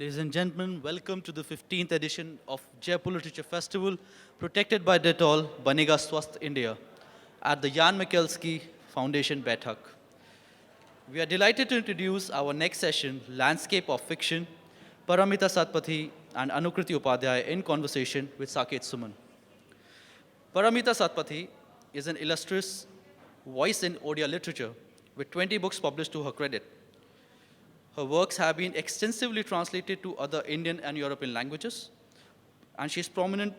Ladies and gentlemen, welcome to the 15th edition of Jaipur Literature Festival, protected by Dettol, Banega Swasth India, at the Jan Mikulski Foundation, Bethak. We are delighted to introduce our next session, Landscape of Fiction, Paramita Satpathy and Anukrti Upadhyay in conversation with Saket Suman. Paramita Satpathy is an illustrious voice in Odia literature with 20 books published to her credit. Her works have been extensively translated to other Indian and European languages, and she's prominent.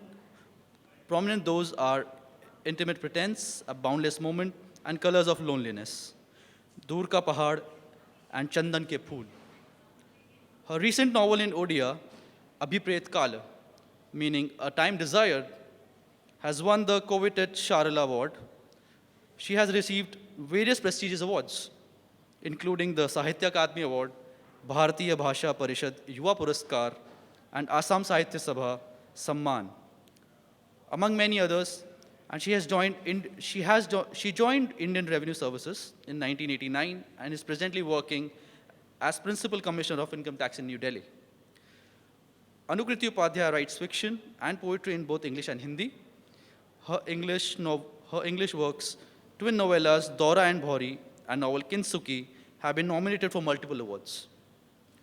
Those are Intimate Pretense, A Boundless Moment, and Colors of Loneliness, Dur Ka Pahad, and Chandan Ke Phool. Her recent novel in Odia, Abhipreta Kala, meaning A Time Desired, has won the coveted Sarala Award. She has received various prestigious awards, including the Sahitya Akademi Award, Bharatiya Bhasha Parishad Yuva Puraskar, and Assam Sahitya Sabha Samman, among many others. And she joined Indian Revenue Services in 1989 and is presently working as Principal Commissioner of Income Tax in New Delhi. Anukrti Upadhyay writes fiction and poetry in both English and Hindi. Her English works, twin novellas Daura and Bhaunri and novel Kintsugi, have been nominated for multiple awards.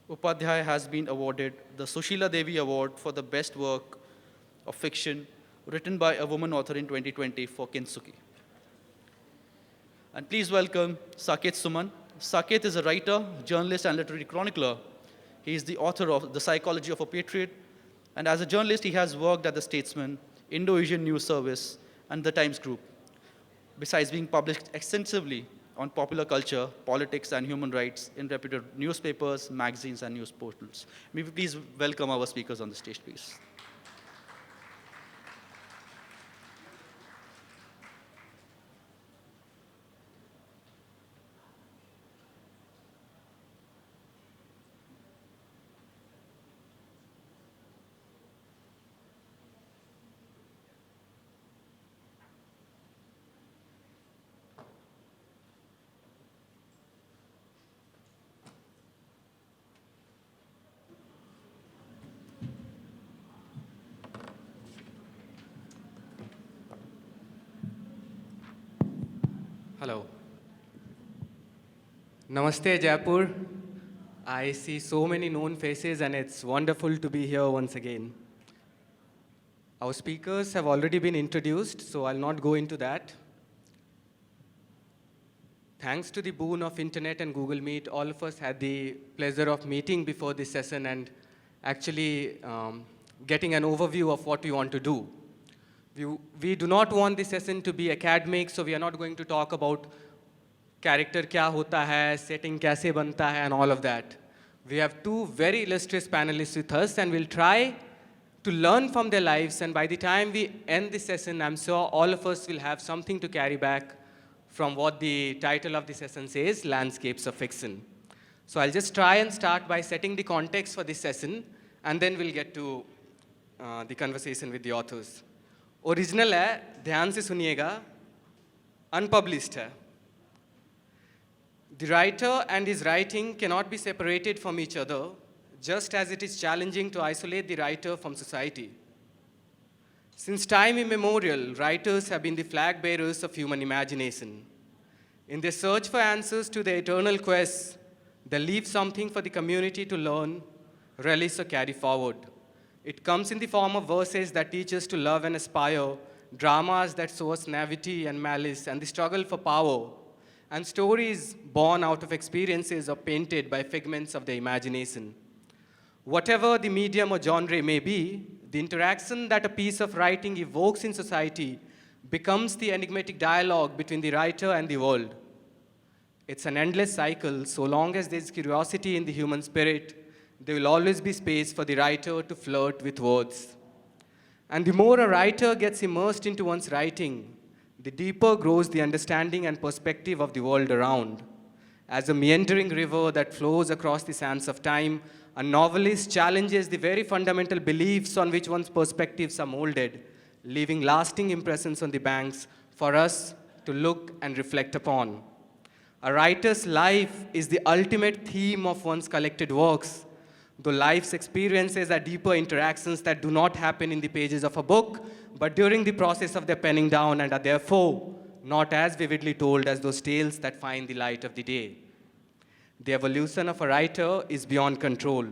Upadhyay has been awarded the Sushila Devi Award for the best work of fiction written by a woman author in 2020 for Kintsugi. And please welcome Saket Suman. Saket is a writer, journalist, and literary chronicler. He is the author of The Psychology of a Patriot, and as a journalist, he has worked at The Statesman, Indo-Asian News Service, and The Times Group, besides being published extensively on popular culture, politics, and human rights in reputed newspapers, magazines, and news portals. May we please welcome our speakers on the stage, please. Hello. Namaste, Jaipur. I see so many known faces, and it's wonderful to be here once again. Our speakers have already been introduced, so I'll not go into that. Thanks to the boon of internet and Google Meet, all of us had the pleasure of meeting before this session and actually getting an overview of what we want to do. We do not want this session to be academic, so we are not going to talk about character kya hota hai, setting kaise banta hai, and all of that. We have two very illustrious panelists with us, and we'll try to learn from their lives, and by the time we end this session, I'm sure all of us will have something to carry back from what the title of the session says, Landscapes of Fiction. So I'll just try and start by setting the context for this session, and then we'll get to the conversation with the authors. Original है, ध्यान से सुनिएगा, unpublished है. The writer and his writing cannot be separated from each other, just as it is challenging to isolate the writer from society. Since time immemorial, writers have been the flag bearers of human imagination. In their search for answers to their eternal quest, they leave something for the community to learn, relish, or carry forward. It comes in the form of verses that teach us to love and aspire, dramas that show us naivety and malice and the struggle for power, and stories born out of experiences or painted by figments of the imagination. Whatever the medium or genre may be, the interaction that a piece of writing evokes in society becomes the enigmatic dialogue between the writer and the world. It's an endless cycle. So long as there's curiosity in the human spirit, there will always be space for the writer to flirt with words. And the more a writer gets immersed into one's writing, the deeper grows the understanding and perspective of the world around. As a meandering river that flows across the sands of time, a novelist challenges the very fundamental beliefs on which one's perspectives are molded, leaving lasting impressions on the banks for us to look and reflect upon. A writer's life is the ultimate theme of one's collected works, Though life's experiences are deeper interactions that do not happen in the pages of a book, but during the process of their penning down and are therefore not as vividly told as those tales that find the light of the day. The evolution of a writer is beyond control.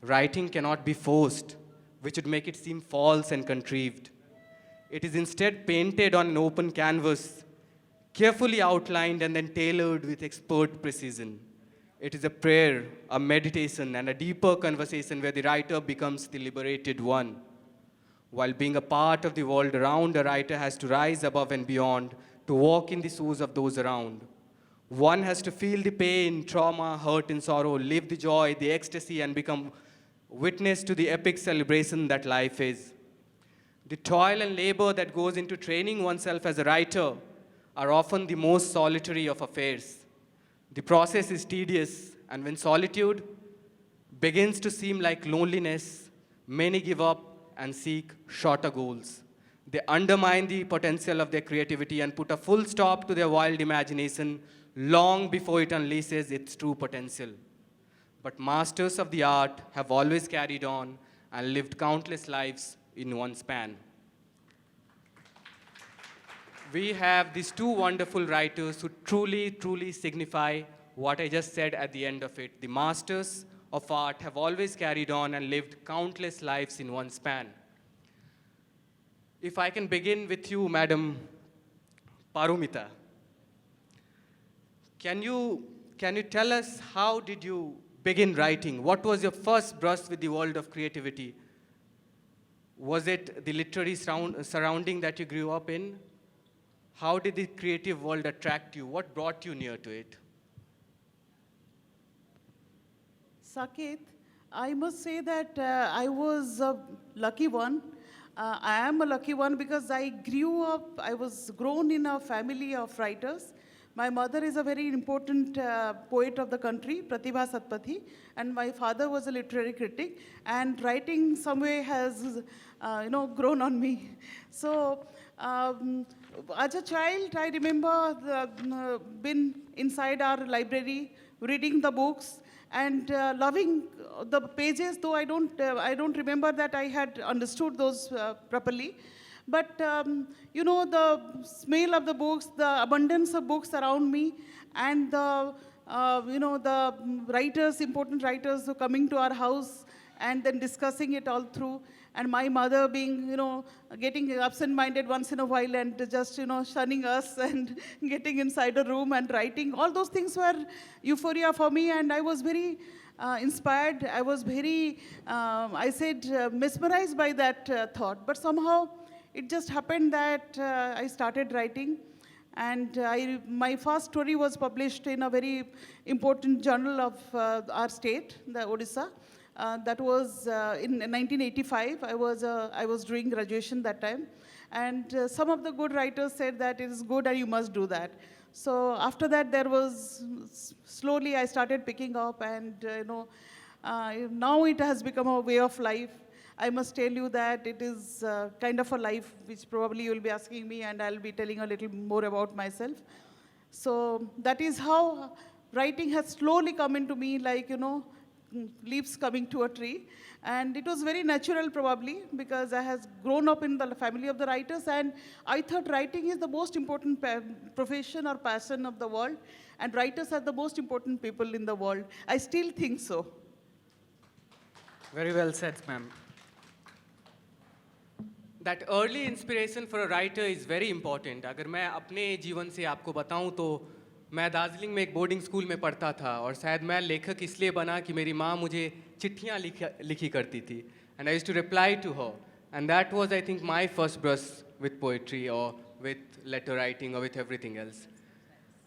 Writing cannot be forced, which would make it seem false and contrived. It is instead painted on an open canvas, carefully outlined and then tailored with expert precision. It is a prayer, a meditation, and a deeper conversation where the writer becomes the liberated one. While being a part of the world around, a writer has to rise above and beyond to walk in the shoes of those around. One has to feel the pain, trauma, hurt, and sorrow, live the joy, the ecstasy, and become witness to the epic celebration that life is. The toil and labor that goes into training oneself as a writer are often the most solitary of affairs. The process is tedious, and when solitude begins to seem like loneliness, many give up and seek shorter goals. They undermine the potential of their creativity and put a full stop to their wild imagination long before it unleashes its true potential. But masters of the art have always carried on and lived countless lives in one span. We have these two wonderful writers who truly signify what I just said at the end of it. The masters of art have always carried on and lived countless lives in one span. If I can begin with you, Madam Paramita. Can you tell us how did you begin writing? What was your first brush with the world of creativity? Was it the literary surrounding that you grew up in? How did the creative world attract you? What brought you near to it? Saket, I must say that I was a lucky one. I am a lucky one because I was grown in a family of writers. My mother is a very important poet of the country, Paramita Satpathy, and my father was a literary critic, and writing some way has, grown on me. So, as a child, I remember been inside our library, reading the books, and loving the pages, though I don't remember that I had understood those properly. But, the smell of the books, the abundance of books around me, and the writers, important writers who coming to our house and then discussing it all through, and my mother being, getting absent-minded once in a while and just, shunning us and getting inside a room and writing. All those things were euphoria for me, and I was very inspired. I was very, mesmerized by that thought. But somehow, it just happened that I started writing, and my first story was published in a very important journal of our state, the Odisha. That was in 1985. I was doing graduation that time, and some of the good writers said that it is good and you must do that. So after that, there was slowly I started picking up, and now it has become a way of life. I must tell you that it is kind of a life which probably you will be asking me, and I'll be telling a little more about myself. So that is how writing has slowly come into me, like, leaves coming to a tree. And it was very natural probably because I has grown up in the family of the writers, and I thought writing is the most important profession or passion of the world, and writers are the most important people in the world. I still think so. Very well said, ma'am. That early inspiration for a writer is very important. अगर मैं अपने जीवन से आपको बताऊं तो मैं दार्जिलिंग में एक बोर्डिंग स्कूल में पढ़ता था, और शायद मैं लेखक इसलिए बना कि मेरी माँ मुझे चिट्ठियाँ लिखी करती थी, and I used to reply to her, and that was, I think, my first brush with poetry or with letter writing or with everything else.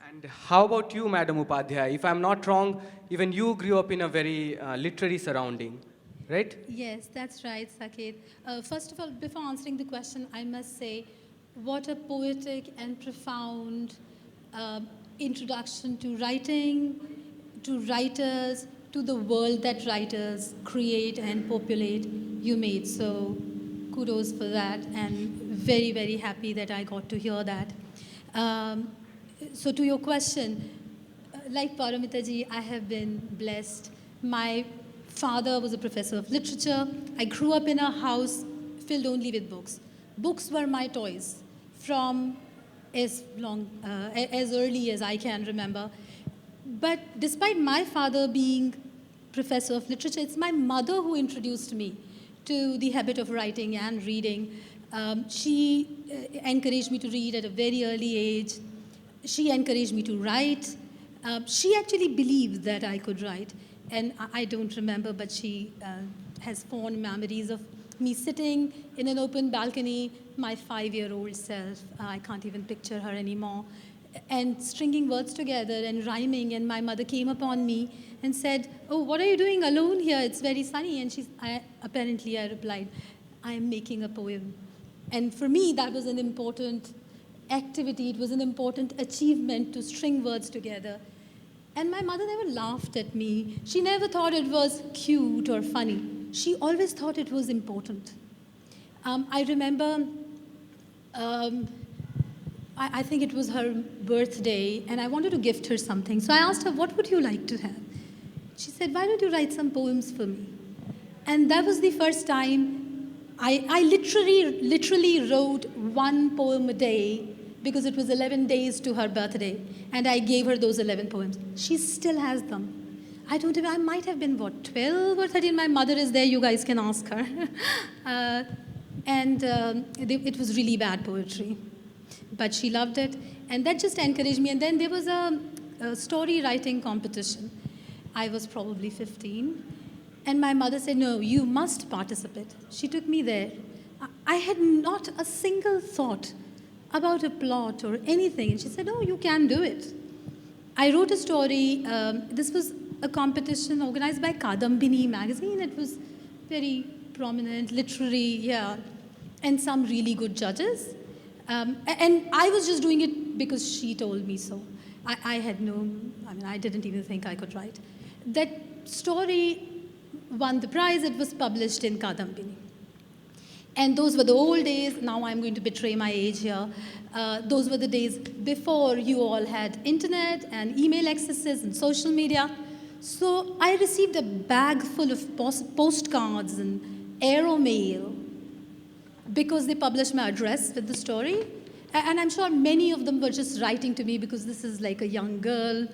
And how about you, Madam Upadhyay? If I'm not wrong, even you grew up in a very literary surrounding, right? Yes, that's right, Saket. First of all, before answering the question, I must say what a poetic and profound introduction to writing, to writers, to the world that writers create and populate you made. So kudos for that, and very, very happy that I got to hear that. So to your question, like Paramita ji, I have been blessed. My father was a professor of literature. I grew up in a house filled only with books. Books were my toys from as early as I can remember. But despite my father being professor of literature, it's my mother who introduced me to the habit of writing and reading. She encouraged me to read at a very early age. She encouraged me to write. She actually believed that I could write. And I don't remember, but she has fond memories of me sitting in an open balcony, my 5-year-old self. I can't even picture her anymore. And stringing words together and rhyming. And my mother came upon me and said, "Oh, what are you doing alone here? It's very sunny." And apparently I replied, "I am making a poem." And for me, that was an important activity. It was an important achievement to string words together. And my mother never laughed at me. She never thought it was cute or funny. She always thought it was important. I remember, I think it was her birthday, and I wanted to gift her something. So I asked her, "What would you like to have?" She said, "Why don't you write some poems for me?" And that was the first time I literally wrote one poem a day, because it was 11 days to her birthday, and I gave her those 11 poems. She still has them. I might have been, 12 or 13? My mother is there, you guys can ask her. It was really bad poetry, but she loved it, and that just encouraged me. And then there was a story writing competition. I was probably 15, and my mother said, "No, you must participate." She took me there. I had not a single thought about a plot or anything. And she said, "Oh, you can do it." I wrote a story. This was a competition organized by Kadambini magazine. It was very prominent, literary, yeah, and some really good judges. And I was just doing it because she told me so. I didn't even think I could write. That story won the prize. It was published in Kadambini. And those were the old days. Now I'm going to betray my age here. Those were the days before you all had internet and email accesses and social media. So I received a bag full of postcards and aero mail because they published my address with the story. And I'm sure many of them were just writing to me because this is like a young girl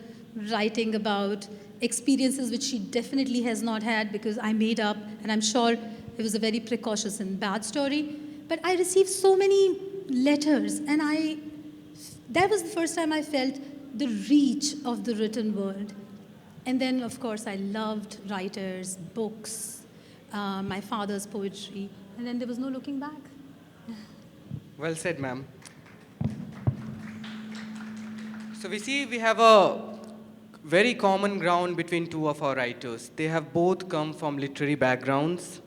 writing about experiences which she definitely has not had because I made up, and I'm sure it was a very precocious and bad story. But I received so many letters, and that was the first time I felt the reach of the written word. And then, of course, I loved writers, books, my father's poetry, and then there was no looking back. Well said, ma'am. So we have a very common ground between two of our writers. They have both come from literary backgrounds.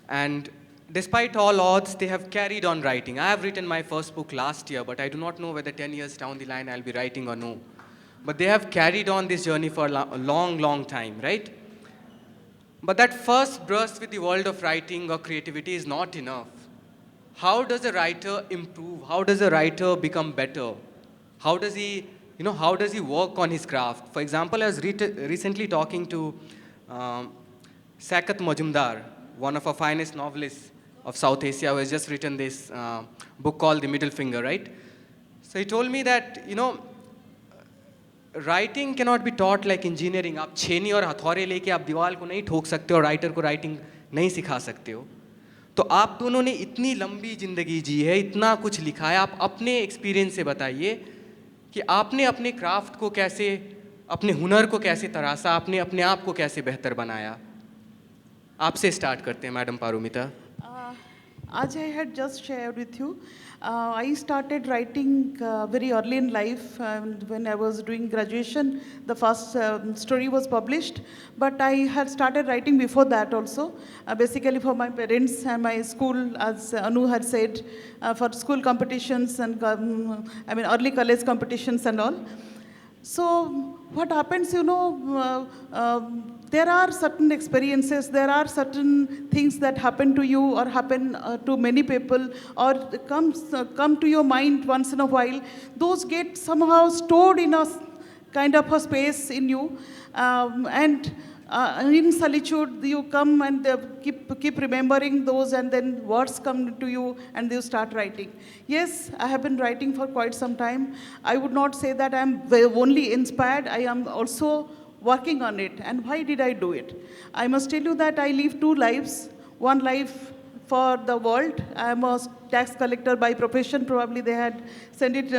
And despite all odds, they have carried on writing. I have written my first book last year, but I do not know whether 10 years down the line I'll be writing or no. But they have carried on this journey for a long, long time, right? But that first brush with the world of writing or creativity is not enough. How does a writer improve? How does a writer become better? How does he work on his craft? For example, I was recently talking to Saket Majumdar, one of our finest novelists of South Asia, who has just written this book called The Middle Finger, right? So he told me that, writing cannot be taught like engineering. आप छेनी और हथौड़े लेके आप दीवार को नहीं ठोक सकते हो, राइटर को राइटिंग नहीं सिखा सकते हो. तो आप दोनों ने इतनी लंबी जिंदगी जी है, इतना कुछ लिखा है, आप अपने एक्सपीरियंस से बताइए कि आपने अपने क्राफ्ट को कैसे, अपने हुनर को कैसे तराशा, आपने अपने आप को कैसे बेहतर बनाया. आपसे स्टार्ट करते हैं, madam पारुमिता. As I had just shared with you, I started writing very early in life. When I was doing graduation, the first story was published. But I had started writing before that also, basically for my parents and my school, as Anu had said, for school competitions and early college competitions and all. So what happens, there are certain experiences, there are certain things that happen to you or happen to many people or come to your mind once in a while. Those get somehow stored in a kind of a space in you. And in solitude, you come and keep remembering those, and then words come to you, and you start writing. Yes, I have been writing for quite some time. I would not say that I'm only inspired. I am also working on it. And why did I do it? I must tell you that I live two lives. One life for the world. I am a tax collector by profession. Probably they had sent it,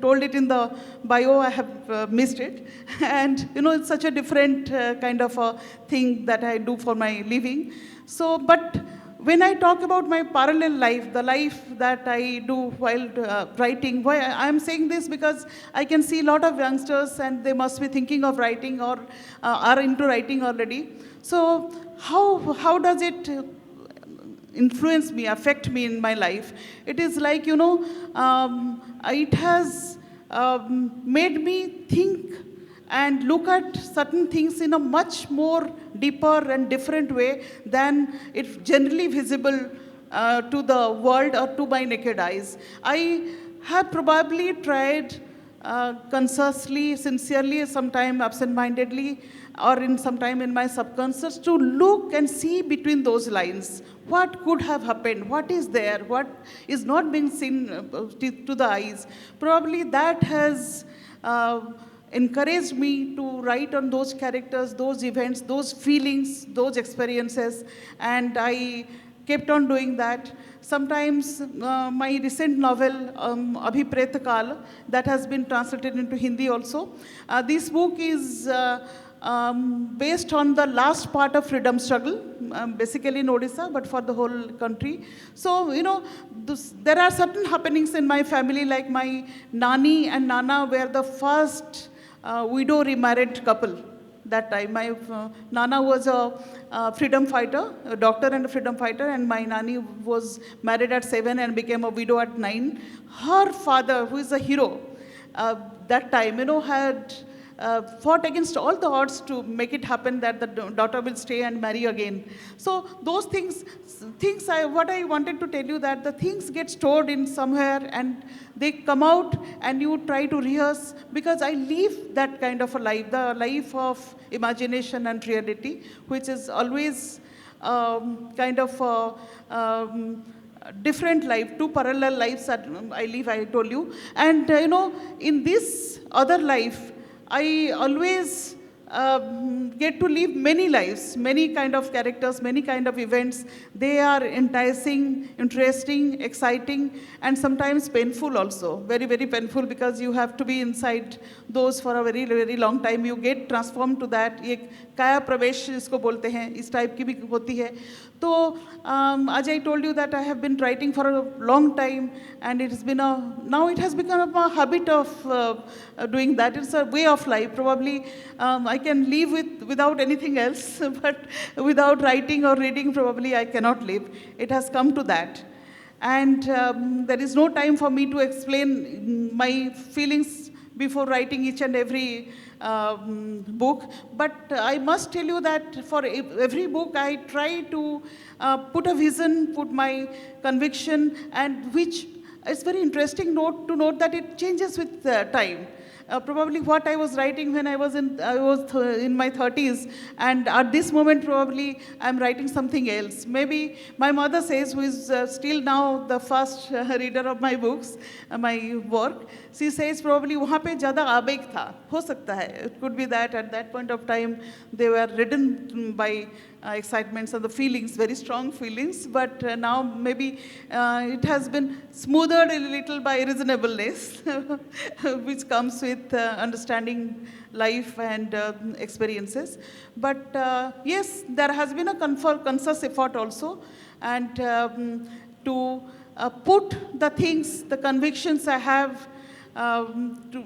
told it in the bio. I have missed it. And it's such a different kind of a thing that I do for my living. So, but when I talk about my parallel life, the life that I do while writing, why I'm saying this because I can see a lot of youngsters and they must be thinking of writing or are into writing already. So how does it influence me, affect me in my life? It is like, it has made me think and look at certain things in a much more deeper and different way than it's generally visible to the world or to my naked eyes. I have probably tried consciously, sincerely, sometime absent-mindedly, or in some time in my subconscious, to look and see between those lines. What could have happened? What is there? What is not being seen to the eyes? Probably that has encouraged me to write on those characters, those events, those feelings, those experiences, and I kept on doing that. Sometimes my recent novel, Abhipreta Kala, that has been translated into Hindi also. This book is based on the last part of freedom struggle, basically in Odisha, but for the whole country. So, there are certain happenings in my family, like my Nani and Nana were the first widow remarried couple. That time, my Nana was a freedom fighter, a doctor and a freedom fighter, and my Nani was married at 7 and became a widow at 9. Her father, who is a hero, that time, had fought against all the odds to make it happen that the daughter will stay and marry again. So those things what I wanted to tell you, that the things get stored in somewhere and they come out and you try to rehearse, because I live that kind of a life, the life of imagination and reality, which is always kind of different life, two parallel lives that I live, I told you. And, in this other life, I always get to live many lives, many kind of characters, many kind of events. They are enticing, interesting, exciting, and sometimes painful also. Very, very painful, because you have to be inside those for a very, very long time. You get transformed to that. ये काया प्रवेश इसको बोलते हैं, इस type की भी होती है. So, as I told you that I have been writing for a long time, and it has been now it has become a habit of doing that. It's a way of life. Probably I can live without anything else, but without writing or reading, probably I cannot live. It has come to that. And there is no time for me to explain my feelings before writing each and every book. But I must tell you that for every book, I try to put a vision, put my conviction, and which is very interesting to note that it changes with time. Probably what I was writing when I was in my 30s, and at this moment probably I'm writing something else. Maybe my mother says, who is still now the first reader of my books, my work, she says probably वहाँ पे ज़्यादा आवेग था, हो सकता है. It could be that at that point of time they were ridden by excitements and the feelings, very strong feelings, but now maybe it has been smoothed a little by reasonableness, which comes with understanding life and experiences. But yes, there has been a conscious effort also, and to put the things, the convictions I have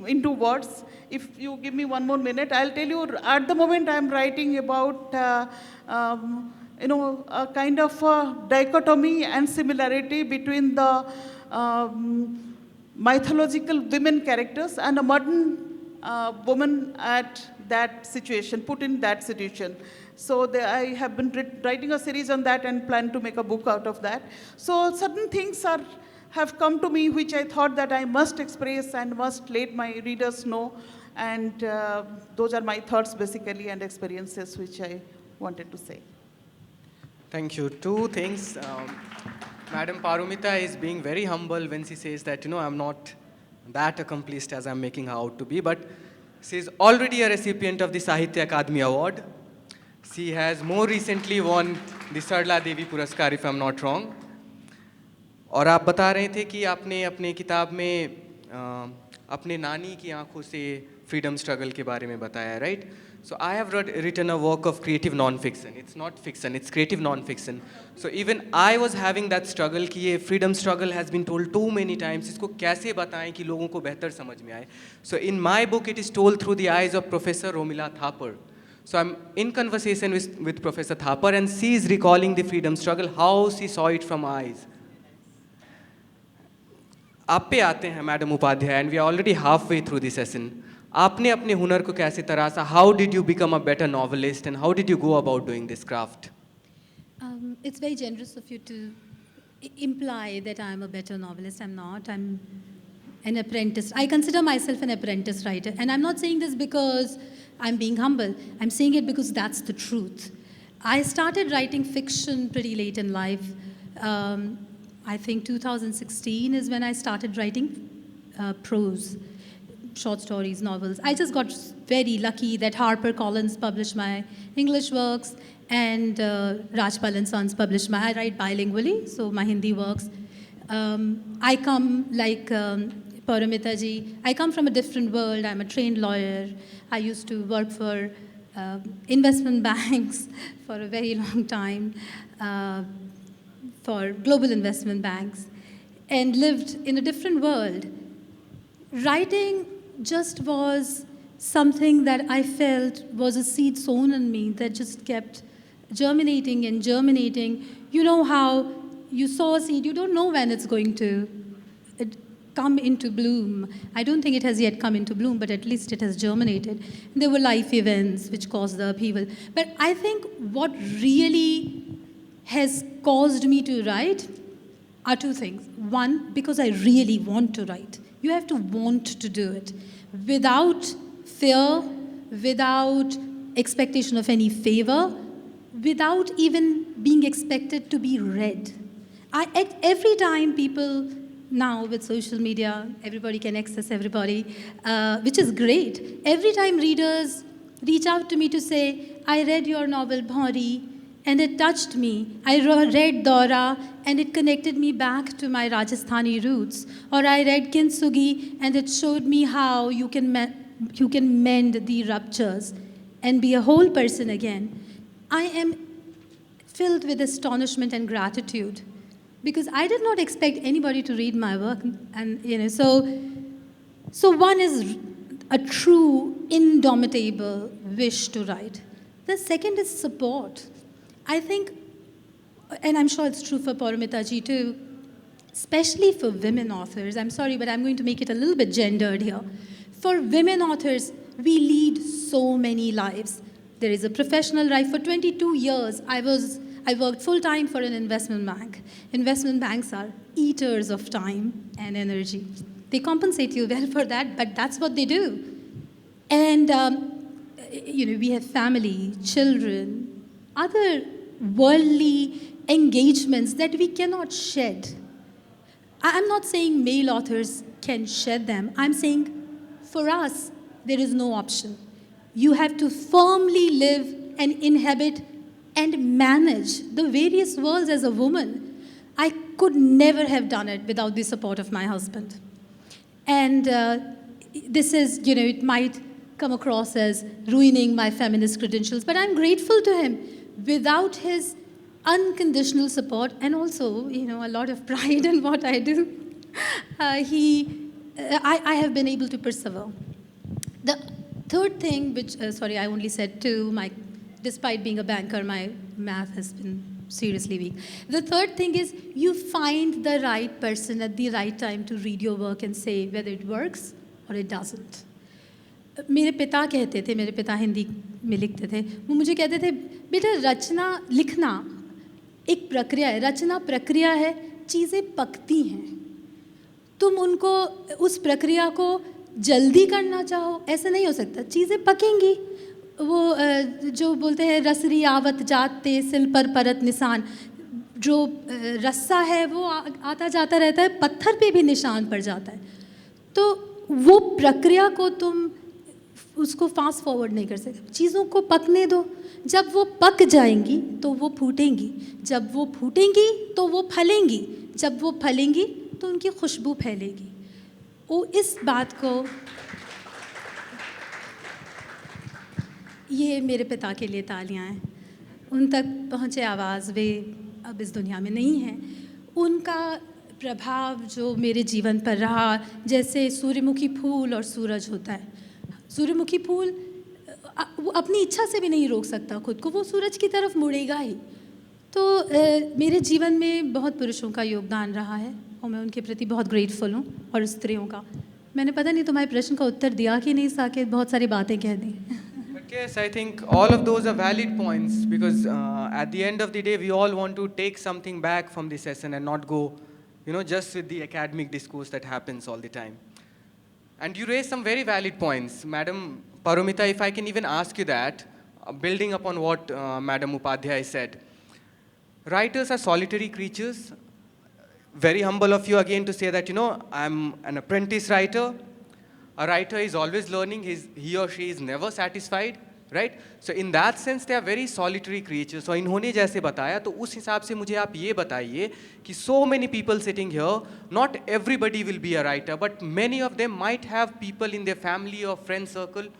into words. If you give me one more minute, I'll tell you, at the moment I'm writing about a kind of a dichotomy and similarity between the mythological women characters and a modern woman at that situation, put in that situation. So I have been writing a series on that and plan to make a book out of that. So certain things have come to me which I thought that I must express and must let my readers know. And those are my thoughts basically and experiences which I wanted to say. Thank you. Two things. Madam Paramita is being very humble when she says that, I'm not that accomplished as I'm making her out to be, but she is already a recipient of the Sahitya Akademi Award. She has more recently won the Sarala Puraskar, if I'm not wrong. और आप बता रहे थे कि आपने अपने किताब में अपने नानी की आंखों से फ्रीडम स्ट्रगल के बारे में बताया, right? So I have written a work of creative non-fiction. It's not fiction, it's creative non-fiction. So even I was having that struggle कि ये freedom struggle has been told too many times. इसको कैसे बताएं कि लोगों को बेहतर समझ में आए? So in my book it is told through the eyes of Professor Romila Thapar. So I'm in conversation with Professor Thapar and she is recalling the freedom struggle, how she saw it from eyes. आप पे आते हैं madam Upadhyay and we are already half way through this session. आपने अपने हुनर को कैसे तराशा? How did you become a better novelist and how did you go about doing this craft? It's very generous of you to imply that I'm a better novelist. I'm not. I'm an apprentice. I consider myself an apprentice writer. And I'm not saying this because I'm being humble. I'm saying it because that's the truth. I started writing fiction pretty late in life. I think 2016 is when I started writing prose, short stories, novels. I just got very lucky that HarperCollins published my English works and Rajpal and Sons published my. I write bilingually, so my Hindi works. I come like Paramita ji. I come from a different world. I'm a trained lawyer. I used to work for investment banks for a very long time. For global investment banks, and lived in a different world. Writing just was something that I felt was a seed sown in me that just kept germinating and germinating. You know how you sow a seed, you don't know when it's going to come into bloom. I don't think it has yet come into bloom, but at least it has germinated. There were life events which caused the upheaval. But I think what really has caused me to write are two things. One, because I really want to write. You have to want to do it. Without fear, without expectation of any favor, without even being expected to be read. Every time people now with social media, everybody can access everybody, which is great. Every time readers reach out to me to say, I read your novel Bhaunri, and it touched me. I read Daura, and it connected me back to my Rajasthani roots. Or I read Kintsugi, and it showed me how you can mend the ruptures and be a whole person again. I am filled with astonishment and gratitude because I did not expect anybody to read my work. And so one is a true, indomitable wish to write. The second is support. I think, and I'm sure it's true for Paramita ji too, especially for women authors. I'm sorry, but I'm going to make it a little bit gendered here. For women authors, we lead so many lives. There is a professional life. For 22 years, I worked full-time for an investment bank. Investment banks are eaters of time and energy. They compensate you well for that, but that's what they do. And, we have family, children, other worldly engagements that we cannot shed. I'm not saying male authors can shed them. I'm saying for us, there is no option. You have to firmly live and inhabit and manage the various worlds as a woman. I could never have done it without the support of my husband. And this is, it might come across as ruining my feminist credentials, but I'm grateful to him. Without his unconditional support and also, a lot of pride in what I do, I have been able to persevere. The third thing, which, I only said two, despite being a banker, my math has been seriously weak. The third thing is you find the right person at the right time to read your work and say whether it works or it doesn't. मेरे पिता कहते थे, मेरे पिता हिंदी में लिखते थे, वो मुझे कहते थे बेटा रचना लिखना एक प्रक्रिया है, रचना प्रक्रिया है, चीज़ें पकती हैं, तुम उनको उस प्रक्रिया को जल्दी करना चाहो, ऐसे नहीं हो सकता, चीज़ें पकेंगी। वो जो बोलते हैं रसरी आवत जाते सिल पर परत निशान, जो रस्सा है वो आता जाता रहता है, पत्थर पे भी निशान पड़ जाता है। तो वो प्रक्रिया को तुम उसको फास्ट फॉरवर्ड नहीं कर सकते, चीज़ों को पकने दो। जब वो पक जाएंगी तो वो फूटेंगी, जब वो फूटेंगी तो वो फलेंगी, जब वो फलेंगी तो उनकी खुशबू फैलेगी। वो इस बात को, ये मेरे पिता के लिए तालियां हैं, उन तक पहुँचे आवाज़, वे अब इस दुनिया में नहीं हैं। उनका प्रभाव जो मेरे जीवन पर रहा, जैसे सूर्यमुखी फूल और सूरज होता है। सूर्यमुखी फूल वो अपनी इच्छा से भी नहीं रोक सकता खुद को, वो सूरज की तरफ मुड़ेगा ही। तो मेरे जीवन में बहुत पुरुषों का योगदान रहा है और मैं उनके प्रति बहुत ग्रेटफुल हूँ, और स्त्रियों का। मैंने पता नहीं तुम्हारे प्रश्न का उत्तर दिया कि नहीं साकेत, बहुत सारी बातें कह दी। Yes, I think all of those are valid points because at the end of the day, we all want to take something back from the session and not go, just with the academic discourse that happens all the time. And you raised some very valid points. Madam Paramita, if I can even ask you that, building upon what Madam Upadhyay said. Writers are solitary creatures. Very humble of you again to say that, I'm an apprentice writer. A writer is always learning, he or she is never satisfied, right? So in that sense, they are very solitary creatures. So इन्होंने जैसे बताया, तो उस हिसाब से मुझे आप ये बताइए कि so many people sitting here, not everybody will be a writer, but many of them might have people in their family or friend circle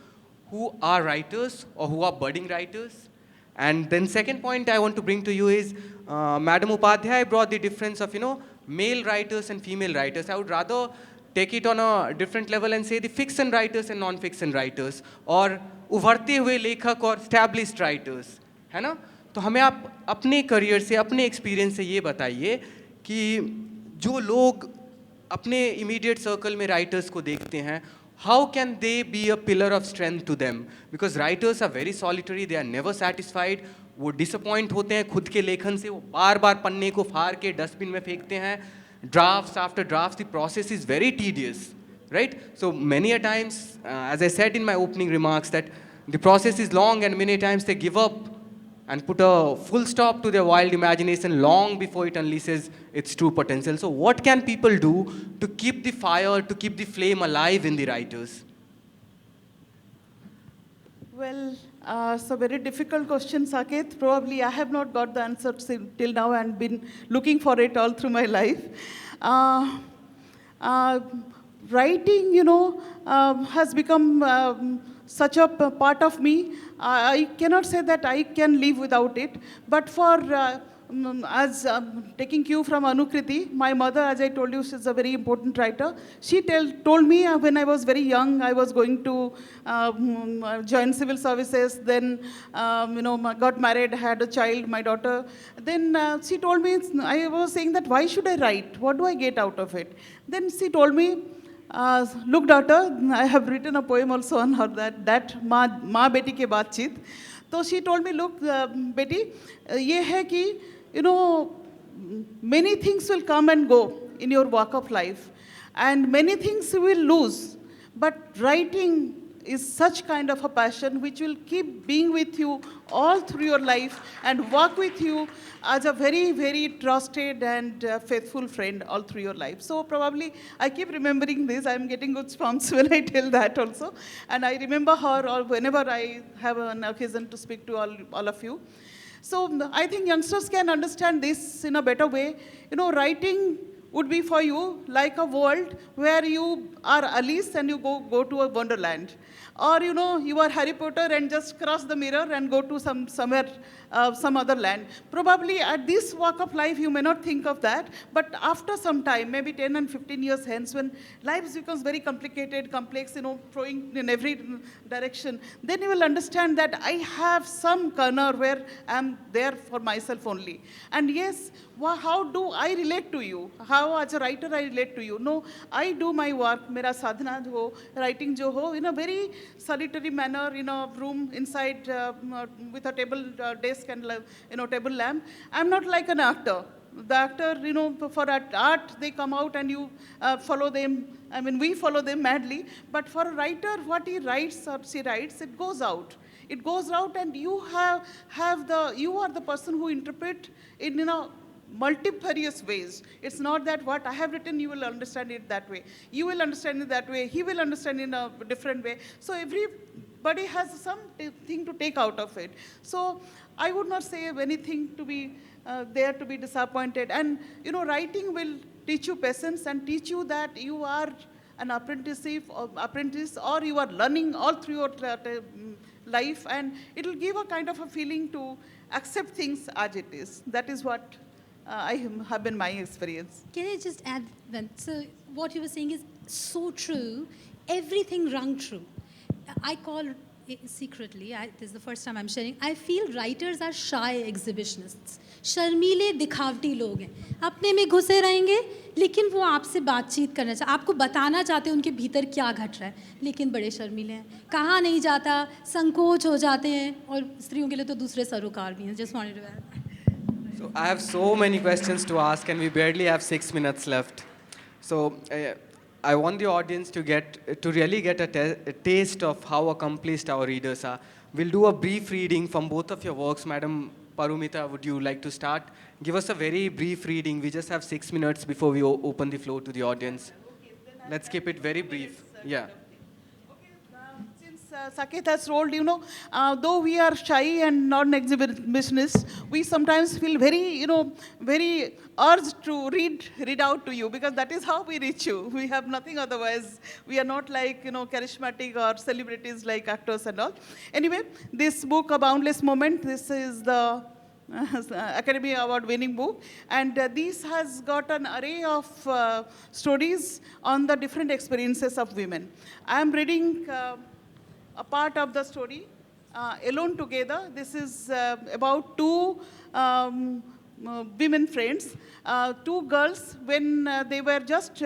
who are writers or who are budding writers. And then second point I want to bring to you is, Madam Upadhyay brought the difference of, male writers and female writers. I would rather take it on a different level and say the fiction writers and non-fiction writers, और उभरते हुए लेखक और established writers, है ना? तो हमें आप अपने करियर से, अपने एक्सपीरियंस से ये बताइए कि जो लोग अपने इमीडिएट सर्कल में राइटर्स को देखते हैं, how can they be a pillar of strength to them? Because writers are very solitary, they are never satisfied. वो डिसअपॉइंट होते हैं खुद के लेखन से, वो बार बार पन्ने को फाड़ के डस्टबिन में फेंकते हैं. Drafts after drafts, the process is very tedious, right? So many a times, as I said in my opening remarks, that the process is long and many times they give up and put a full stop to their wild imagination long before it unleashes its true potential. So what can people do to keep the fire, to keep the flame alive in the writers? Well, it's a very difficult question, Saket. Probably I have not got the answer till now and been looking for it all through my life. Writing, has become such a part of me. I cannot say that I can live without it. But for taking cue from Anukrti, my mother, as I told you, she's a very important writer. She told me when I was very young, I was going to join civil services. Then, got married, had a child, my daughter. Then she told me, I was saying that why should I write? What do I get out of it? Then she told me, look, daughter, I have written a poem also on her that Ma Beti Ke Baatcheet. So she told me, look, Beti, ye hai ki, many things will come and go in your walk of life, and many things you will lose. But writing is such kind of a passion which will keep being with you all through your life and work with you as a very, very trusted and faithful friend all through your life. So probably I keep remembering this. I'm getting goosebumps when I tell that also. And I remember her or whenever I have an occasion to speak to all of you. So I think youngsters can understand this in a better way. Writing would be for you like a world where you are Alice and you go to a wonderland. Or, you are Harry Potter and just cross the mirror and go to some other land. Probably at this walk of life, you may not think of that, but after some time, maybe 10 and 15 years hence, when life becomes very complicated, complex, throwing in every direction, then you will understand that I have some corner where I'm there for myself only. And yes, how do I relate to you? How as a writer I relate to you? No, I do my work, mera sadhana ho, writing jo ho, in a very solitary manner, in a room inside with a table desk and table lamp. I'm not like an actor. the actor, for art, they come out and you follow them. I mean, we follow them madly. But for a writer, what he writes or she writes, it goes out. It goes out, and you you are the person who interpret it in a multifarious ways. It's not that what I have written, you will understand it that way. You will understand it that way. He will understand in a different way. So everybody has something to take out of it. So I would not say anything to be there to be disappointed. And, writing will teach you patience and teach you that you are an apprentice, or you are learning all through your life, and it will give a kind of a feeling to accept things as it is. That is what have been my experience. Can I just add then? So what you were saying is so true. Everything rung true. I call secretly, this is the first time I'm sharing, I feel writers are shy exhibitionists. शर्मीले दिखावटी लोग हैं, अपने में घुसे रहेंगे, लेकिन वो आपसे बातचीत करना चाहते, आपको बताना चाहते हैं उनके भीतर क्या घट रहा है, लेकिन बड़े शर्मीले हैं, कहा नहीं जाता, संकोच हो जाते हैं, और स्त्रियों के लिए तो दूसरे सरोकार भी हैं. Just wanted to add. So I have so many questions to ask, and we barely have 6 minutes left. So I want the audience to really get a taste of how accomplished our readers are. We'll do a brief reading from both of your works. Madam Paramita, would you like to start? Give us a very brief reading. We just have 6 minutes before we open the floor to the audience. Let's keep it very brief. Yeah. Saket has told, though we are shy and non-exhibitionists, we sometimes feel very, very urged to read out to you, because that is how we reach you. We have nothing otherwise. We are not like, charismatic or celebrities like actors and all. Anyway, this book, A Boundless Moment, this is the Academy Award winning book, and this has got an array of stories on the different experiences of women. I am reading a part of the story, Alone Together. This is about two women friends, two girls. When they were just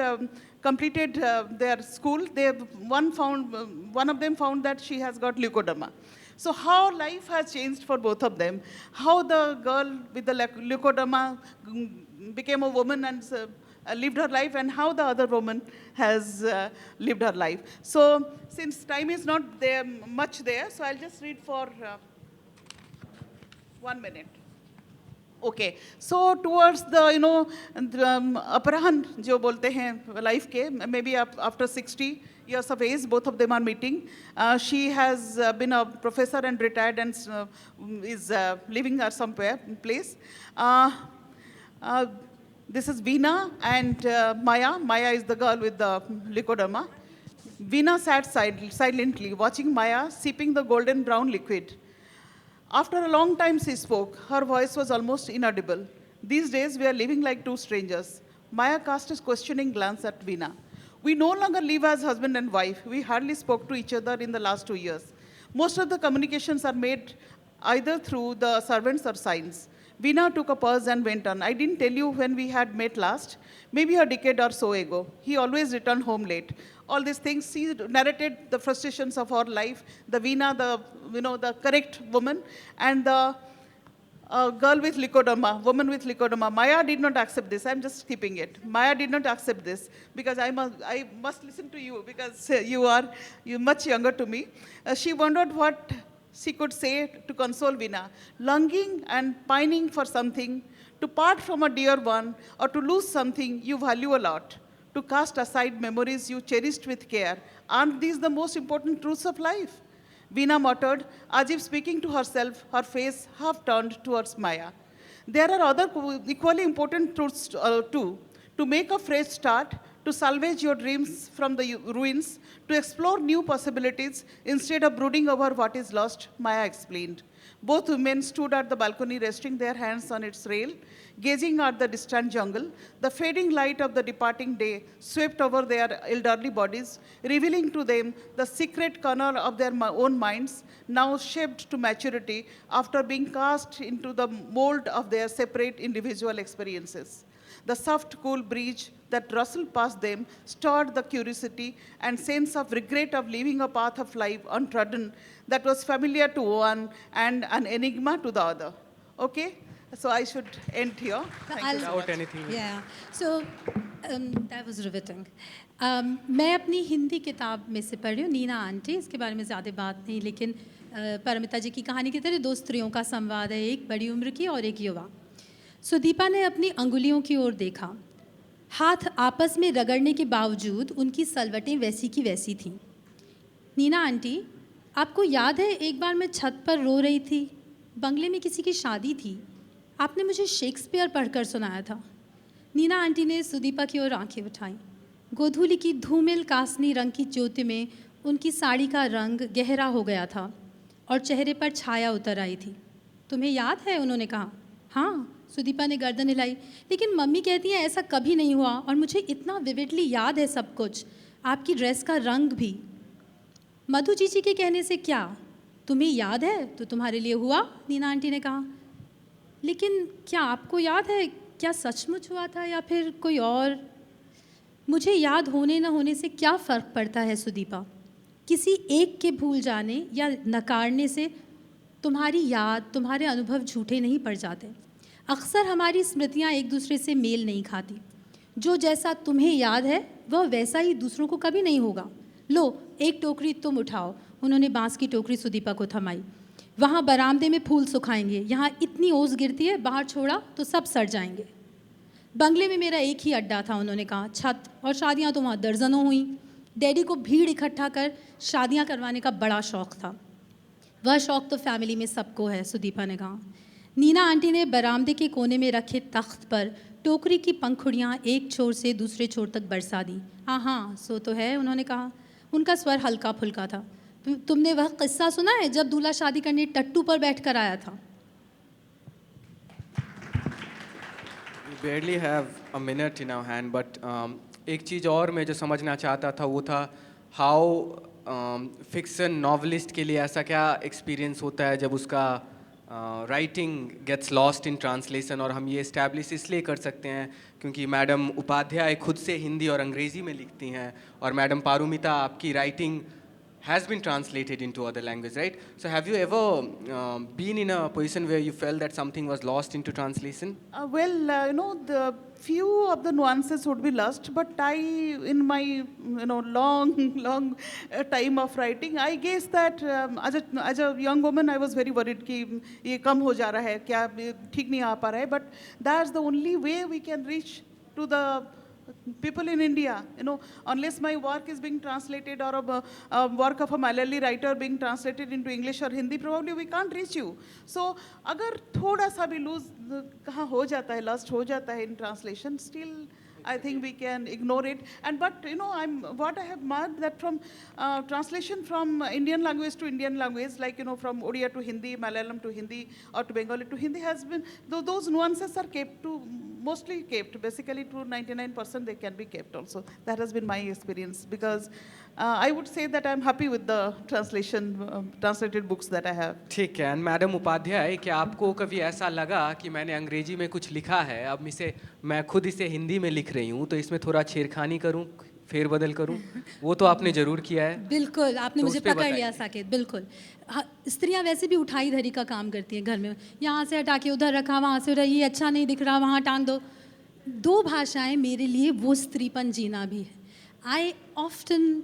completed their school, one of them found that she has got leukodema. So how life has changed for both of them, how the girl with the leukodema became a woman and lived her life, and how the other woman has lived her life. So since time is not much there, so I'll just read for 1 minute. Okay, so towards the, अपराहन जो बोलते हैं life के, maybe after 60 years of age, both of them are meeting. She has been a professor and retired, and is living at some place. This is Veena and Maya. Maya is the girl with the leukodema. Veena sat silently, watching Maya sipping the golden brown liquid. After a long time she spoke. Her voice was almost inaudible. These days we are living like two strangers. Maya cast a questioning glance at Veena. We no longer live as husband and wife. We hardly spoke to each other in the last 2 years. Most of the communications are made either through the servants or signs. Veena took a pause and went on. I didn't tell you when we had met last, maybe a decade or so ago. He always returned home late. All these things, she narrated the frustrations of her life, the Veena, the correct woman, and the girl with leukodema, woman with leukodema. Maya did not accept this. I'm just skipping it. Maya did not accept this, because I must listen to you, because you're much younger to me. She wondered what she could say to console Veena, longing and pining for something, to part from a dear one, or to lose something you value a lot, to cast aside memories you cherished with care. Aren't these the most important truths of life? Veena muttered, as if speaking to herself, her face half turned towards Maya. There are other equally important truths too. To make a fresh start, to salvage your dreams from the ruins, to explore new possibilities instead of brooding over what is lost, Maya explained. Both women stood at the balcony, resting their hands on its rail, gazing at the distant jungle. The fading light of the departing day swept over their elderly bodies, revealing to them the secret corner of their own minds, now shaped to maturity after being cast into the mold of their separate individual experiences. The soft, cool breeze that rustled past them stirred the curiosity and sense of regret of leaving a path of life untrodden that was familiar to one and an enigma to the other. Okay? So I should end here. Thank you. Without anything. Yeah. So that was riveting. मैं अपनी हिंदी किताब में से पढ़ रही हूँ, Neena aunty, इसके बारे में ज़्यादा बात नहीं, लेकिन परमिता जी की कहानी की तरह दो स्त्रियों का संवाद है, एक बड़ी उम्र की और एक युवा। सुदीपा ने अपनी अंगुलियों की ओर देखा। हाथ आपस में रगड़ने के बावजूद उनकी सलवटें वैसी की वैसी थीं। नीना आंटी, आपको याद है एक बार मैं छत पर रो रही थी, बंगले में किसी की शादी थी, आपने मुझे शेक्सपियर पढ़कर सुनाया था। नीना आंटी ने सुदीपा की ओर आंखें उठाईं। गोधूली की धूमिल कासनी रंग की ज्योति में उनकी साड़ी का रंग गहरा हो गया था और चेहरे पर छाया उतर आई थी। तुम्हें याद है? उन्होंने कहा। हाँ, सुदीपा ने गर्दन हिलाई। लेकिन मम्मी कहती हैं ऐसा कभी नहीं हुआ और मुझे इतना विविडली याद है सब कुछ, आपकी ड्रेस का रंग भी। मधु जीजी के कहने से क्या? तुम्हें याद है तो तुम्हारे लिए हुआ, नीना आंटी ने कहा। लेकिन क्या आपको याद है, क्या सचमुच हुआ था या फिर कोई और? मुझे याद होने न होने से क्या फ़र्क पड़ता है सुदीपा? किसी एक के भूल जाने या नकारने से तुम्हारी याद, तुम्हारे अनुभव झूठे नहीं पड़ जाते। अक्सर हमारी स्मृतियाँ एक दूसरे से मेल नहीं खाती। जो जैसा तुम्हें याद है वह वैसा ही दूसरों को कभी नहीं होगा। लो, एक टोकरी तुम उठाओ। उन्होंने बांस की टोकरी सुदीपा को थमाई। वहाँ बरामदे में फूल सुखाएंगे, यहाँ इतनी ओस गिरती है, बाहर छोड़ा तो सब सड़ जाएंगे। बंगले में मेरा एक ही अड्डा था, उन्होंने कहा, छत, और शादियाँ तो वहाँ दर्जनों हुई। डैडी को भीड़ इकट्ठा कर शादियाँ करवाने का बड़ा शौक़ था। वह शौक़ तो फैमिली में सबको है, सुदीपा ने कहा। नीना आंटी ने बरामदे के कोने में रखे तख्त पर टोकरी की पंखुड़ियाँ एक छोर से दूसरे छोर तक बरसा दी। हाँ हाँ, सो तो है, उन्होंने कहा। उनका स्वर हल्का फुल्का था। तुमने वह किस्सा सुना है जब दूल्हा शादी करने टट्टू पर बैठकर आया था? We barely have a minute in our hand, but एक चीज़ और मैं जो समझना चाहता था वो था how फिक्शन नॉवलिस्ट के लिए ऐसा क्या एक्सपीरियंस होता है जब उसका writing gets lost in translation. और हम ये इस्टेब्लिश इसलिए कर सकते हैं क्योंकि मैडम उपाध्याय खुद से हिंदी और अंग्रेज़ी में लिखती हैं और मैडम पारुमिता, आपकी writing has been translated into other language, right? So have you ever been in a position where you felt that something was lost into translation? The few of the nuances would be lost, but I, in my, long time of writing, I guess that as a young woman, I was very worried कि ये कम हो जा रहा है, क्या ठीक नहीं आ पा रहा है, but that's the only way we can reach to the people in India, unless my work is being translated or a work of a Malayali writer being translated into English or Hindi, probably we can't reach you. So, अगर थोड़ा सा भी lose कहाँ हो जाता है, lost हो जाता है in translation, still I think we can ignore it. But what I have marked that from translation from Indian language to Indian language, like from Odia to Hindi, Malayalam to Hindi, or to Bengali to Hindi, has been those nuances are mostly kept. Basically, to 99% they can be kept also. That has been my experience because I would say that I'm happy with the translated books that I have. ठीक है। Madam Upadhyay, क्या आपको कभी ऐसा लगा कि मैंने अंग्रेजी में कुछ लिखा है, अब मैं खुद इसे हिंदी में लिख रही हूँ, तो इसमें थोड़ा छेड़खानी करूँ, फेरबदल करूँ? वो तो आपने ज़रूर किया है। बिल्कुल, आपने तो मुझे पकड़ लिया साकेत, बिल्कुल। स्त्रियाँ वैसे भी उठाई धरी का काम करती हैं घर में, यहाँ से हटा के उधर रखा, वहाँ से ये अच्छा नहीं दिख रहा, वहाँ टांग दो। दो भाषाएं मेरे लिए वो स्त्रीपन जीना भी है। I often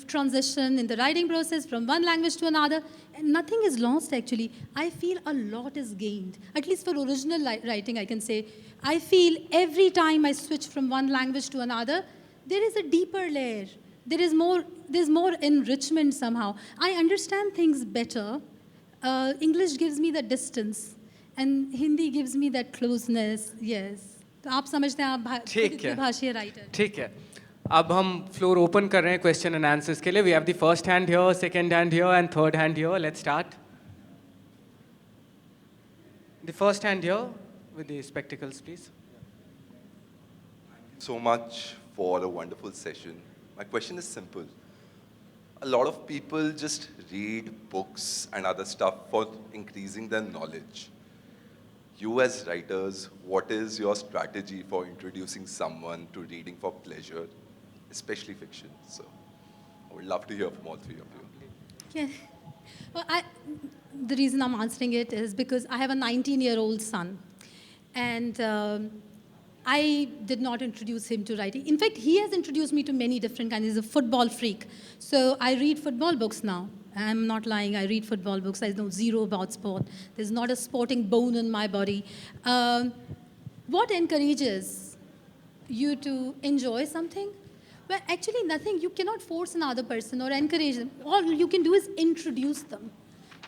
transition in the writing process from one language to another, and nothing is lost actually. I feel a lot is gained, at least for original writing I can say. I feel every time I switch from one language to another, there is a deeper layer. There's more enrichment somehow. I understand things better. English gives me the distance, and Hindi gives me that closeness. Yes. तो आप समझते हैं, आप ठीक है, भाषीय writer. ठीक है। अब हम फ्लोर ओपन कर रहे हैं क्वेश्चन एंड आंसर्स के लिए। We have the first hand here, second hand here and third hand here. Let's start. The first hand here with the spectacles, please. So much for a wonderful session. My question is simple. A lot of people just read books and other stuff for increasing their knowledge. You as writers, what is your strategy for introducing someone to reading for pleasure, especially fiction? So I would love to hear from all three of you. Yeah. Well, the reason I'm answering it is because I have a 19-year-old son. And I did not introduce him to writing. In fact, he has introduced me to many different kinds. He's a football freak. So I read football books now. I'm not lying. I read football books. I know zero about sport. There's not a sporting bone in my body. What encourages you to enjoy something? Well, actually nothing. You cannot force another person or encourage them. All you can do is introduce them.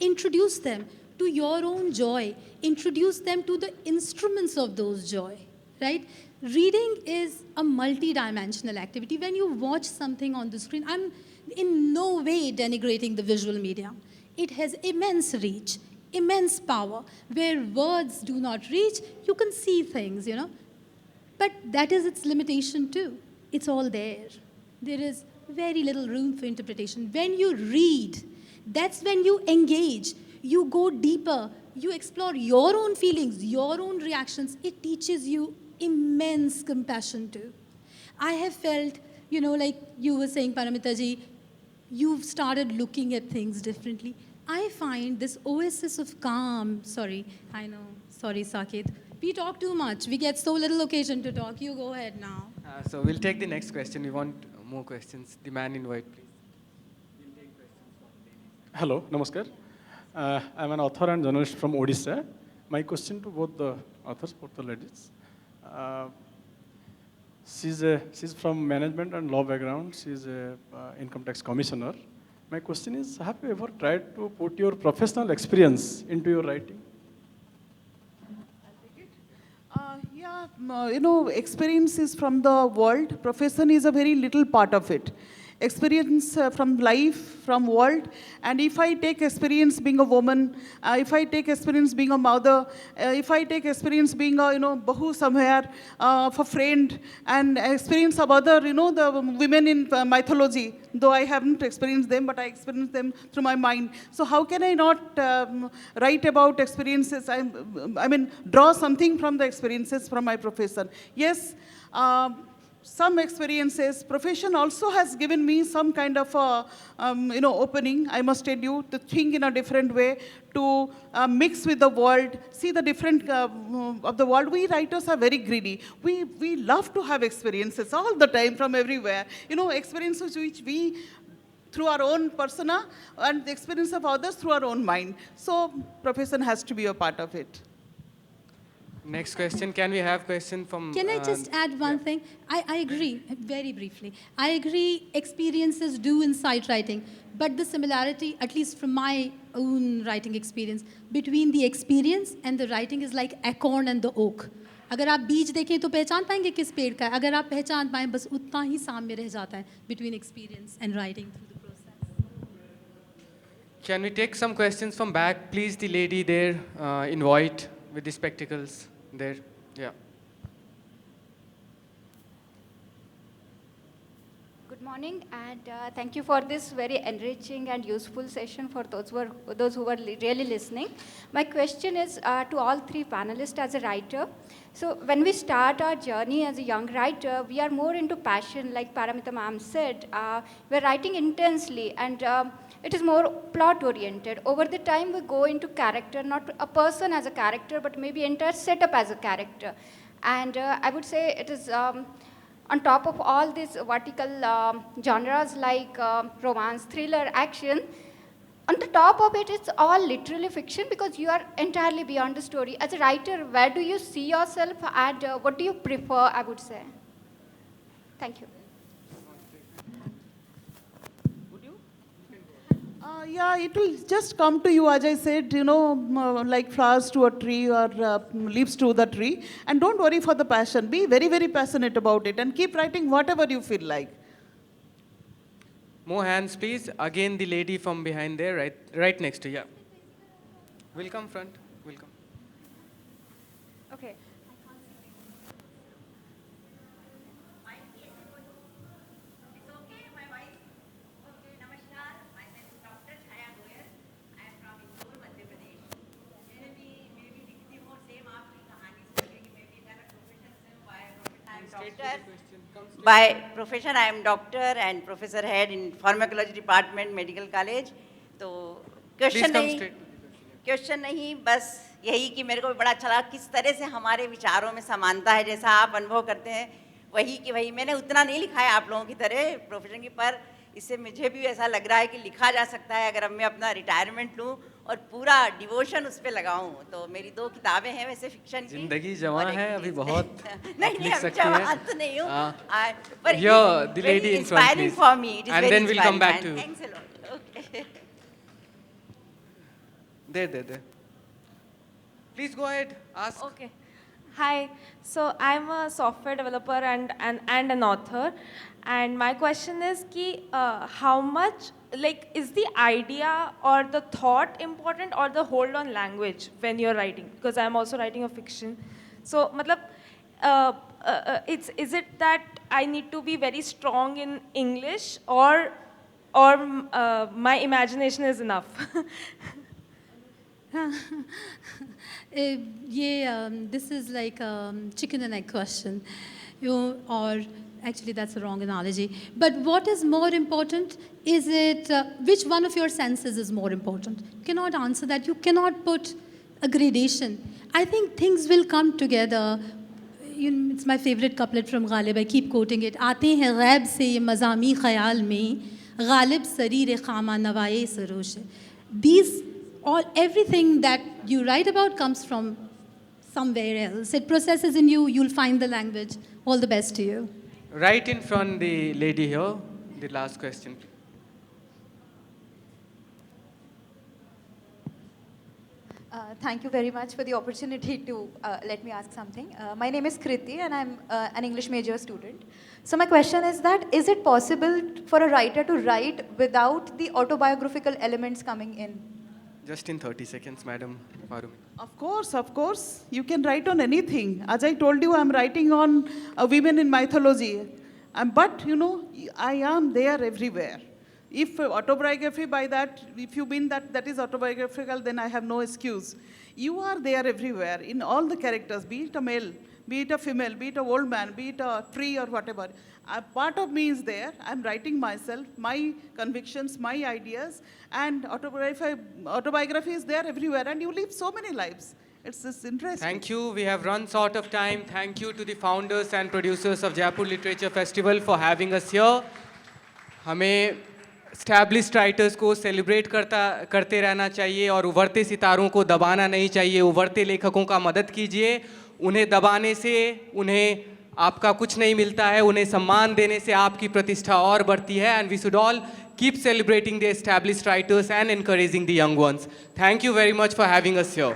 Introduce them to your own joy. Introduce them to the instruments of those joy, right? Reading is a multi-dimensional activity. When you watch something on the screen, I'm in no way denigrating the visual medium. It has immense reach, immense power. Where words do not reach, you can see things, you know. But that is its limitation too. It's all there. There is very little room for interpretation. When you read, that's when you engage. You go deeper. You explore your own feelings, your own reactions. It teaches you immense compassion too. I have felt, you know, like you were saying, Paramita ji, you've started looking at things differently. I find this oasis of calm, sorry, I know, sorry Saket, we talk too much. We get so little occasion to talk. You go ahead now. So we'll take the next question. We want more questions. The man in white, please. Hello, namaskar. I'm an author and journalist from Odisha. My question to both the authors, both the ladies. She's from management and law background. She's a income tax commissioner. My question is, have you ever tried to put your professional experience into your writing? You know, experiences from the world. Profession is a very little part of it. Experience from life, from world, and if I take experience being a woman, if I take experience being a mother, if I take experience being a, you know, bahu somewhere, of a friend, and experience of other, you know, the women in mythology, though I haven't experienced them, but I experienced them through my mind. So how can I not write about experiences, I mean, draw something from the experiences from my profession? Yes, some experiences, profession also has given me some kind of a, you know, opening, I must tell you, to think in a different way, to mix with the world, see the different of the world. We writers are very greedy. We love to have experiences all the time from everywhere. You know, experiences which we, through our own persona, and the experience of others through our own mind. So profession has to be a part of it. Next question. Can we have question from... Can I just add one thing? I agree, very briefly. I agree experiences do incite writing, but the similarity, at least from my own writing experience, between the experience and the writing is like acorn and the oak. अगर आप बीज देखें तो पहचान पाएंगे किस पेड़ का है. अगर आप पहचान पाएं बस उतना ही सामने रह जाता है between experience and writing through the process. Can we take some questions from back? Please, the lady there in white with the spectacles there. Yeah. Good morning, and thank you for this very enriching and useful session for those who were really listening. My question is to all three panelists as a writer. So when we start our journey as a young writer, we are more into passion, like Paramita ma'am said. We're writing intensely, and it is more plot-oriented. Over the time, we go into character, not a person as a character, but maybe entire setup as a character. And I would say it is on top of all these vertical genres like romance, thriller, action. On the top of it, it's all literally fiction because you are entirely beyond the story. As a writer, where do you see yourself, and what do you prefer, I would say? Thank you. Yeah, it will just come to you, as I said, you know, like flowers to a tree or leaves to the tree. And don't worry for the passion. Be very, very passionate about it and keep writing whatever you feel like. More hands, please. Again, the lady from behind there, right next to you. Yeah. We'll come front. We'll come. Okay. By profession, I am doctor and professor head in pharmacology department, medical college. So question come नहीं, straight. Question नहीं, बस यही कि मेरे को भी बड़ा अच्छा लगा किस तरह से हमारे विचारों में समानता है, जैसा आप अनुभव करते हैं वही कि वही। मैंने उतना नहीं लिखा है आप लोगों की तरह प्रोफेशन की, पर इससे मुझे भी ऐसा लग रहा है कि लिखा जा सकता है अगर अब मैं अपना रिटायरमेंट लूँ और पूरा डिवोशन उस पर लगाऊँ। तो मेरी 2 किताबें हैं वैसे फिक्शन की। जिंदगी जवां है, अभी बहुत नहीं लिख अभी सकती हैं। जवान तो नहीं हूँ, पर Here, the lady in front, inspiring please. for me. It is And very then we'll come back inspiring. to you. Thanks a lot. Okay. There. Please go ahead, ask. Okay. Hi. So I'm a software developer and an author. And my question is ki, how much, like, is the idea or the thought important or the hold on language when you're writing? Because I'm also writing a fiction. So, matlab, is it that I need to be very strong in English or my imagination is enough? This is like a chicken and egg question, or actually that's a wrong analogy. But what is more important? Is it which one of your senses is more important? You cannot answer that. You cannot put a gradation. I think things will come together. It's my favorite couplet from Ghalib. I keep quoting it. आते हैं गैब से ये मज़ामी ख़याल में, गालिब सरीर ख़ामा नवाए Sarosh. Everything that you write about comes from somewhere else. It processes in you. You'll find the language. All the best to you. Right in front, the lady here, the last question. Thank you very much for the opportunity to let me ask something. My name is Kriti and I'm an English major student. So my question is that, is it possible for a writer to write without the autobiographical elements coming in? Just in 30 seconds, Madam Paramita. Of course. You can write on anything. As I told you, I'm writing on women in mythology. But, I am there everywhere. If autobiography by that, if you mean that is autobiographical, then I have no excuse. You are there everywhere in all the characters, be it a male, be it a female, be it a old man, be it a tree or whatever. A part of me is there. I'm writing myself, my convictions, my ideas, and autobiography is there everywhere. And you live so many lives. It's just interesting. Thank you. We have run short of time. Thank you to the founders and producers of Jaipur Literature Festival for having us here. हमें established writers को celebrate करते रहना चाहिए और उभरते सितारों को दबाना नहीं चाहिए. उभरते लेखकों का मदद कीजिए. उन्हें दबाने से उन्हें आपका कुछ नहीं मिलता है. उन्हें सम्मान देने से आपकी प्रतिष्ठा और बढ़ती है. And we should all keep celebrating the established writers and encouraging the young ones. Thank you very much for having us here.